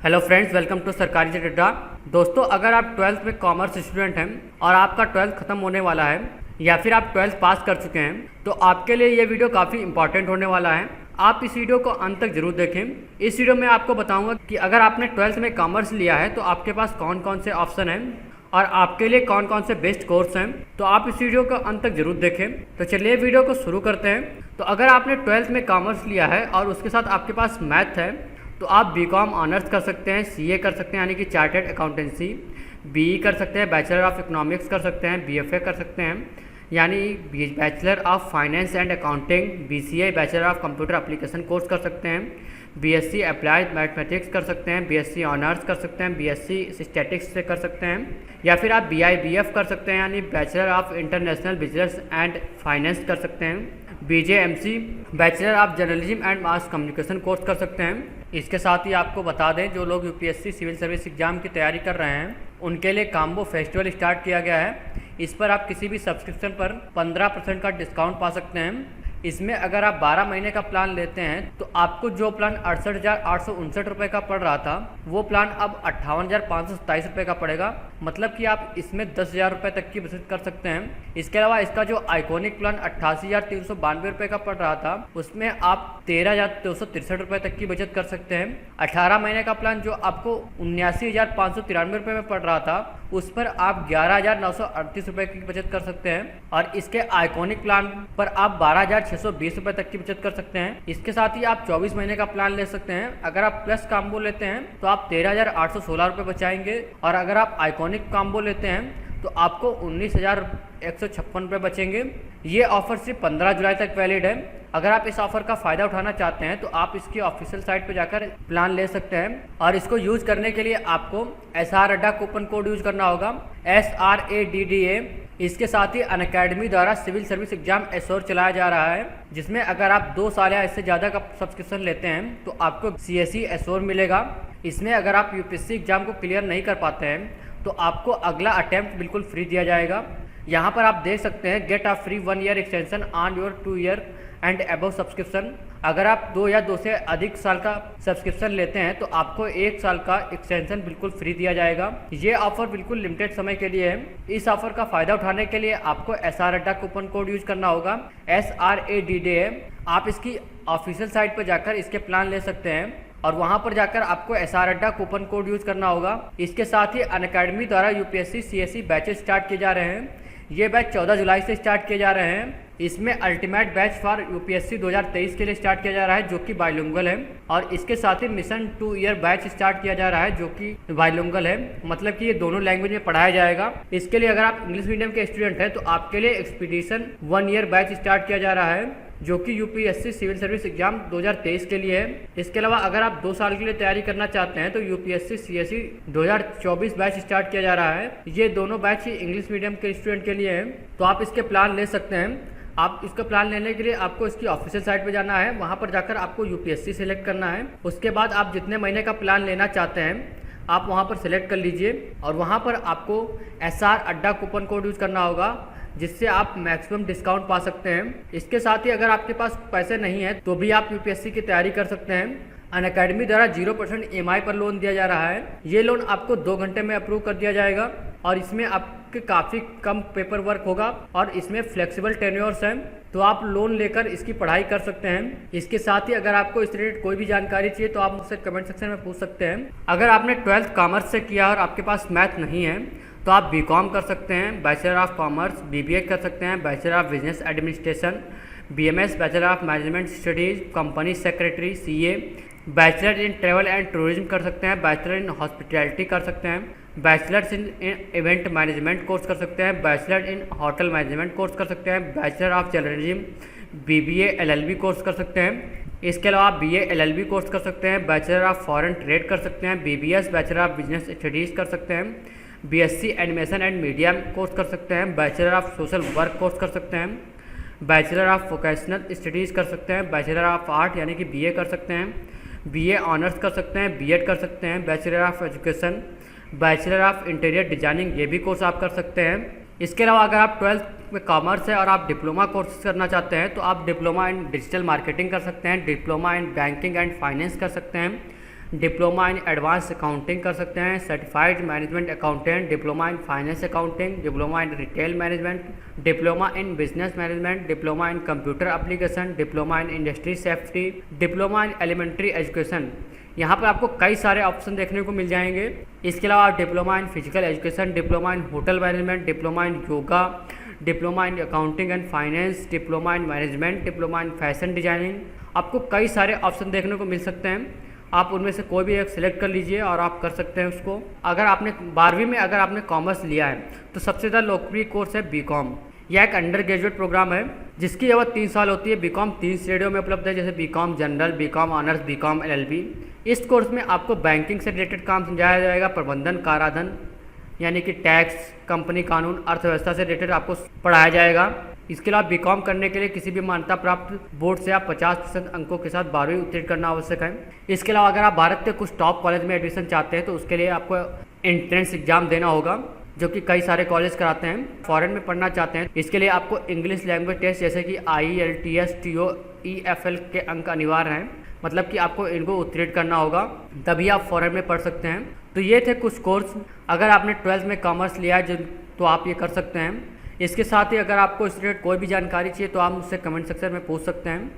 Hello friends, welcome to सरकारी से अड्डा। दोस्तों, अगर आप ट्वेल्थ में कॉमर्स स्टूडेंट हैं और आपका ट्वेल्थ खत्म होने वाला है या फिर आप ट्वेल्थ पास कर चुके हैं तो आपके लिए ये वीडियो काफ़ी इंपॉर्टेंट होने वाला है। आप इस वीडियो को अंत तक जरूर देखें। इस वीडियो में आपको बताऊंगा कि अगर आपने ट्वेल्थ में कॉमर्स लिया है तो आपके पास कौन कौन से ऑप्शन हैं और आपके लिए कौन कौन से बेस्ट कोर्स हैं। तो आप इस वीडियो को अंत तक जरूर देखें। तो चलिए वीडियो को शुरू करते हैं। तो अगर आपने ट्वेल्थ में कॉमर्स लिया है और उसके साथ आपके पास मैथ है तो आप बीकॉम ऑनर्स कर सकते हैं, सीए कर सकते हैं यानी कि चार्टर्ड अकाउंटेंसी, बीई कर सकते हैं, बैचलर ऑफ इकोनॉमिक्स कर सकते हैं, बीएफए कर सकते हैं यानी bachelor of finance and accounting, BCA bachelor of computer application course कर सकते हैं, बीएससी अप्लाइड मैथमेटिक्स कर सकते हैं, बीएससी ऑनर्स कर सकते हैं, बीएससी स्टैटिक्स से कर सकते हैं या फिर आप बीआईबीएफ कर सकते हैं यानी bachelor of international business and finance कर सकते हैं, BJMC bachelor of journalism and mass communication course कर सकते हैं। इसके साथ ही आपको बता दें, जो लोग यूपीएससी सिविल सर्विस एग्जाम की तैयारी कर रहे हैं उनके लिए काम्बो फेस्टिवल स्टार्ट किया गया है। इस पर आप किसी भी सब्सक्रिप्शन पर 15% का डिस्काउंट पा सकते हैं। इसमें अगर आप 12 महीने का प्लान लेते हैं तो आपको जो प्लान 68,859 रुपये का पड़ रहा था वो प्लान अब 58,527 रुपये का पड़ेगा। मतलब कि आप इसमें 10,000 रुपये तक की बचत कर सकते हैं। इसके अलावा इसका जो आइकॉनिक प्लान 88,392 रुपये का पड़ रहा था उसमें आप 13,263 रुपये तक की बचत कर सकते हैं। 18 महीने का प्लान जो आपको 79,593 रुपये में पड़ रहा था उस पर आप 11,938 रुपये की बचत कर सकते हैं और इसके आइकॉनिक प्लान पर आप 12,620 रुपये तक की बचत कर सकते हैं। इसके साथ ही आप 24 महीने का प्लान ले सकते हैं। अगर आप प्लस काम्बो लेते हैं तो आप 13,816 रुपये बचाएंगे और अगर आप आइकॉनिक काम्बो लेते हैं तो आपको 19,156 रुपये बचेंगे। ये ऑफर सिर्फ 15 जुलाई तक वैलिड है। अगर आप इस ऑफर का फ़ायदा उठाना चाहते हैं तो आप इसकी ऑफिशियल साइट पर जाकर प्लान ले सकते हैं और इसको यूज़ करने के लिए आपको SR अड्डा कूपन कोड यूज़ करना होगा, SRADDA। इसके साथ ही अनअकैडमी द्वारा सिविल सर्विस एग्जाम एश्योर चलाया जा रहा है जिसमें अगर आप 2 साल या इससे ज़्यादा का सब्सक्रिप्शन लेते हैं तो आपको CSE एश्योर मिलेगा। इसमें अगर आप यूपीएससी एग्जाम को क्लियर नहीं कर पाते हैं तो आपको अगला अटेम्प्ट बिल्कुल फ्री दिया जाएगा। यहाँ पर आप देख सकते हैं get a free 1 year extension on your 2 year and above subscription. अगर आप 2 या 2 से अधिक साल का सब्सक्रिप्शन लेते हैं तो आपको 1 साल का एक्सटेंशन बिल्कुल फ्री दिया जाएगा। ये ऑफर बिल्कुल लिमिटेड समय के लिए है। इस ऑफर का फायदा उठाने के लिए आपको SR अड्डा कूपन कोड यूज करना होगा, SRADDA। आप इसकी ऑफिशियल साइट पर जाकर इसके प्लान ले सकते हैं और वहां पर जाकर आपको SR अड्डा कूपन कोड यूज करना होगा। इसके साथ ही अनअकैडमी द्वारा यूपीएससी CSE बैचेस स्टार्ट किए जा रहे हैं। ये बैच 14 जुलाई से स्टार्ट किए जा रहे हैं। इसमें अल्टीमेट बैच फॉर यूपीएससी 2023 के लिए स्टार्ट किया जा रहा है जो कि बाइलिंगुअल है और इसके साथ ही मिशन 2 ईयर बैच स्टार्ट किया जा रहा है जो कि बाइलिंगुअल है। मतलब कि ये दोनों लैंग्वेज में पढ़ाया जाएगा। इसके लिए अगर आप इंग्लिश मीडियम के स्टूडेंट हैं तो आपके लिए एक्सपीडिशन 1 ईयर बैच स्टार्ट किया जा रहा है जो कि यूपीएससी सिविल सर्विस एग्जाम 2023 के लिए है। इसके अलावा अगर आप 2 साल के लिए तैयारी करना चाहते हैं तो यूपीएससी CSE 2024 बैच स्टार्ट किया जा रहा है। ये दोनों बैच ही इंग्लिश मीडियम के स्टूडेंट के लिए हैं तो आप इसके प्लान ले सकते हैं। आप इसका प्लान लेने के लिए आपको इसकी ऑफिशियल साइट पे जाना है, वहाँ पर जाकर आपको यूपीएससी सेलेक्ट करना है। उसके बाद आप जितने महीने का प्लान लेना चाहते हैं आप वहाँ पर सेलेक्ट कर लीजिए और वहाँ पर आपको SR अड्डा कूपन कोड यूज़ करना होगा जिससे आप मैक्सिमम डिस्काउंट पा सकते हैं। इसके साथ ही अगर आपके पास पैसे नहीं है तो भी आप यूपीएससी की तैयारी कर सकते हैं। अनअकैडमी द्वारा 0% EMI पर लोन दिया जा रहा है। ये लोन आपको 2 घंटे में अप्रूव कर दिया जाएगा और इसमें आपके काफ़ी कम पेपर वर्क होगा और इसमें फ्लेक्सिबल टेन्योर्स हैं तो आप लोन लेकर इसकी पढ़ाई कर सकते हैं। इसके साथ ही अगर आपको इस रिलेटेड कोई भी जानकारी चाहिए तो आप मुझसे कमेंट सेक्शन में पूछ सकते हैं। अगर आपने 12th कॉमर्स से किया और आपके पास मैथ नहीं है तो आप बीकॉम कर सकते हैं, बैचलर ऑफ कॉमर्स, BBA कर सकते हैं, bachelor of business administration, BMS bachelor of management studies, company secretary CA, bachelor in travel and tourism कर सकते हैं, बैचलर इन हॉस्पिटैलिटी कर सकते हैं, bachelors in event management course कर सकते हैं, bachelor in hotel management course कर सकते हैं, bachelor of journalism BBA LLB course कर सकते हैं। इसके अलावा आप BA LLB कोर्स कर सकते हैं, बैचलर ऑफ फॉरेन ट्रेड कर सकते हैं, BBS bachelor of business studies कर सकते हैं, BSc animation and media course कर सकते हैं, bachelor of social work course कर सकते हैं, बैचलर ऑफ वोकेशनल स्टडीज़ कर सकते हैं, बैचलर ऑफ आर्ट यानी कि BA कर सकते हैं, BA ऑनर्स कर सकते हैं, B.Ed कर सकते हैं, bachelor of education, bachelor of interior designing ये भी कोर्स आप कर सकते हैं। इसके अलावा अगर आप 12th में कॉमर्स है और आप डिप्लोमा कोर्स करना चाहते हैं तो आप डिप्लोमा इन डिजिटल मार्केटिंग कर सकते हैं, diploma in banking and finance कर सकते हैं, डिप्लोमा इन एडवांस अकाउंटिंग कर सकते हैं, certified management accountant, diploma in finance accounting, diploma in retail management, diploma in business management, diploma in computer application, diploma in industry safety, diploma in elementary education. यहाँ पर आपको कई सारे option देखने को मिल जाएंगे। इसके अलावा diploma in physical education, diploma in hotel management, diploma in yoga, diploma in accounting and finance, diploma in management, diploma in fashion designing. आपको कई सारे ऑप्शन देखने को मिल सकते हैं। आप उनमें से कोई भी एक सिलेक्ट कर लीजिए और आप कर सकते हैं उसको। अगर आपने 12वीं में अगर आपने कॉमर्स लिया है तो सबसे ज़्यादा लोकप्रिय कोर्स है बीकॉम। यह एक अंडर ग्रेजुएट प्रोग्राम है जिसकी अवधि 3 साल होती है। बीकॉम 3 श्रेणियों में उपलब्ध है, जैसे BCom general, BCom honours, BCom LLB. इस कोर्स में आपको बैंकिंग से रिलेटेड काम समझाया जाएगा, प्रबंधन, कराधान यानी कि टैक्स, कंपनी कानून, अर्थव्यवस्था से रिलेटेड आपको पढ़ाया जाएगा। इसके अलावा बीकॉम करने के लिए किसी भी मान्यता प्राप्त बोर्ड से आप 50% अंकों के साथ 12वीं उत्तीर्ण करना आवश्यक है। इसके अलावा अगर आप भारत के कुछ टॉप कॉलेज में एडमिशन चाहते हैं तो उसके लिए आपको एंट्रेंस एग्जाम देना होगा, जो कि कई सारे कॉलेज कराते हैं। फॉरेन में पढ़ना चाहते हैं इसके लिए आपको इंग्लिश लैंग्वेज टेस्ट जैसे कि IELTS, TOEFL के अंक अनिवार्य हैं, मतलब कि आपको इनको उत्तीर्ण करना होगा, तभी आप फॉरेन में पढ़ सकते हैं। तो ये थे कुछ कोर्स। अगर आपने 12th में कॉमर्स लिया है तो आप ये कर सकते हैं। इसके साथ ही अगर आपको इस रिलेटेड कोई भी जानकारी चाहिए तो आप मुझसे कमेंट सेक्शन में पूछ सकते हैं।